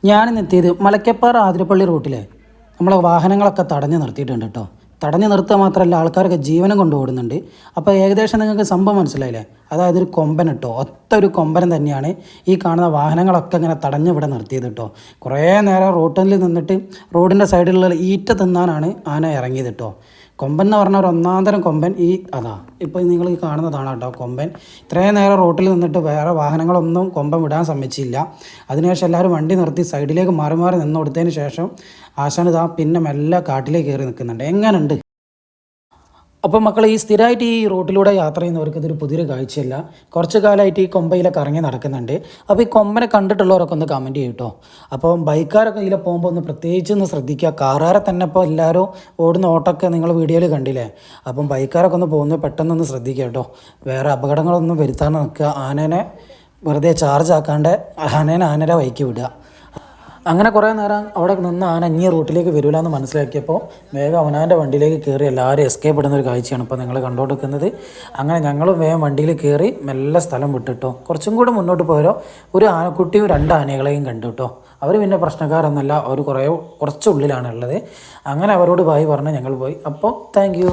ഞാനിന്നെത്തിയത് മലക്കപ്പാറ ആതിരപ്പള്ളി റൂട്ടിലെ നമ്മളെ വാഹനങ്ങളൊക്കെ തടഞ്ഞു നിർത്തിയിട്ടുണ്ട് കേട്ടോ. തടഞ്ഞു നിർത്തുക മാത്രമല്ല, ആൾക്കാരൊക്കെ ജീവനം കൊണ്ട് ഓടുന്നുണ്ട്. അപ്പോൾ ഏകദേശം നിങ്ങൾക്ക് സംഭവം മനസ്സിലായില്ലേ? അതായത് ഒരു കൊമ്പൻ കേട്ടോ, ഒത്ത ഒരു കൊമ്പൻ തന്നെയാണ് ഈ കാണുന്ന വാഹനങ്ങളൊക്കെ ഇങ്ങനെ തടഞ്ഞ് ഇവിടെ നിർത്തിയത് കേട്ടോ. കുറേ നേരം റോട്ടിൽ നിന്നിട്ട് റോഡിൻ്റെ സൈഡിലുള്ള ഈറ്റ തിന്നാനാണ് ആന ഇറങ്ങിയത് കേട്ടോ. കൊമ്പൻ എന്ന് പറഞ്ഞ ഒരു ഒന്നാന്തരം കൊമ്പൻ അതാ ഇപ്പോൾ നിങ്ങൾ ഈ കാണുന്നതാണ് കേട്ടോ കൊമ്പൻ. ഇത്രയും നേരം റോട്ടിൽ നിന്നിട്ട് വേറെ വാഹനങ്ങളൊന്നും കൊമ്പൻ വിടാൻ സമ്മതിച്ചില്ല. അതിനുശേഷം എല്ലാവരും വണ്ടി നിർത്തി സൈഡിലേക്ക് മാറി മാറി നിന്ന് കൊടുത്തതിന് ശേഷം ആശാൻ ഇതാ പിന്നെ മെല്ലെ കാട്ടിലേക്ക് കയറി നിൽക്കുന്നുണ്ട്. എങ്ങനെയുണ്ട്? അപ്പോൾ മക്കൾ, ഈ സ്ഥിരമായിട്ട് ഈ റോട്ടിലൂടെ യാത്ര ചെയ്യുന്നവർക്ക് ഇതൊരു പുതിയൊരു കാഴ്ചയല്ല. കുറച്ച് കാലമായിട്ട് ഈ കൊമ്പയിലൊക്കെ ഇറങ്ങി നടക്കുന്നുണ്ട്. അപ്പോൾ ഈ കൊമ്പനെ കണ്ടിട്ടുള്ളവരൊക്കെ ഒന്ന് കമൻറ്റ് ചെയ്യും കേട്ടോ. അപ്പോൾ ബൈക്കാരൊക്കെ ഇതിൽ പോകുമ്പോൾ ഒന്ന് പ്രത്യേകിച്ച് ഒന്ന് ശ്രദ്ധിക്കുക. കാറുകാരെ തന്നെ ഇപ്പോൾ എല്ലാവരും ഓടുന്ന ഓട്ടമൊക്കെ നിങ്ങൾ വീഡിയോയിൽ കണ്ടില്ലേ. അപ്പം ബൈക്കാരൊക്കെ ഒന്ന് പോകുന്നത് പെട്ടെന്നൊന്ന് ശ്രദ്ധിക്കുക കേട്ടോ. വേറെ അപകടങ്ങളൊന്നും വരുത്താൻ നിൽക്കുക. ആനേനെ വെറുതെ ചാർജ് ആക്കാണ്ട് ആനേനെ വഴിക്ക് വിടുക. അങ്ങനെ കുറേ നേരം അവിടെ നിന്ന് ആന ഇനി റൂട്ടിലേക്ക് വരില്ല എന്ന് മനസ്സിലാക്കിയപ്പോൾ വേഗം അവനാൻ്റെ വണ്ടിയിലേക്ക് കയറി എല്ലാവരും എസ്കേപ്പ് ഇടുന്ന ഒരു കാഴ്ചയാണ് ഇപ്പോൾ നിങ്ങൾ കണ്ടുകൊടുക്കുന്നത്. അങ്ങനെ ഞങ്ങളും വേഗം വണ്ടിയിൽ കയറി മെല്ലെ സ്ഥലം വിട്ടിട്ടോ. കുറച്ചും കൂടെ മുന്നോട്ട് പോയാലോ ഒരു ആനക്കുട്ടിയും 2 ആനകളെയും കണ്ടു കേട്ടോ. അവർ പിന്നെ പ്രശ്നക്കാരൊന്നുമല്ല, അവർ കുറച്ചുള്ളിലാണ് ഉള്ളത്. അങ്ങനെ അവരോട് ബായ് പറഞ്ഞ് ഞങ്ങൾ പോയി. അപ്പോൾ താങ്ക് യു.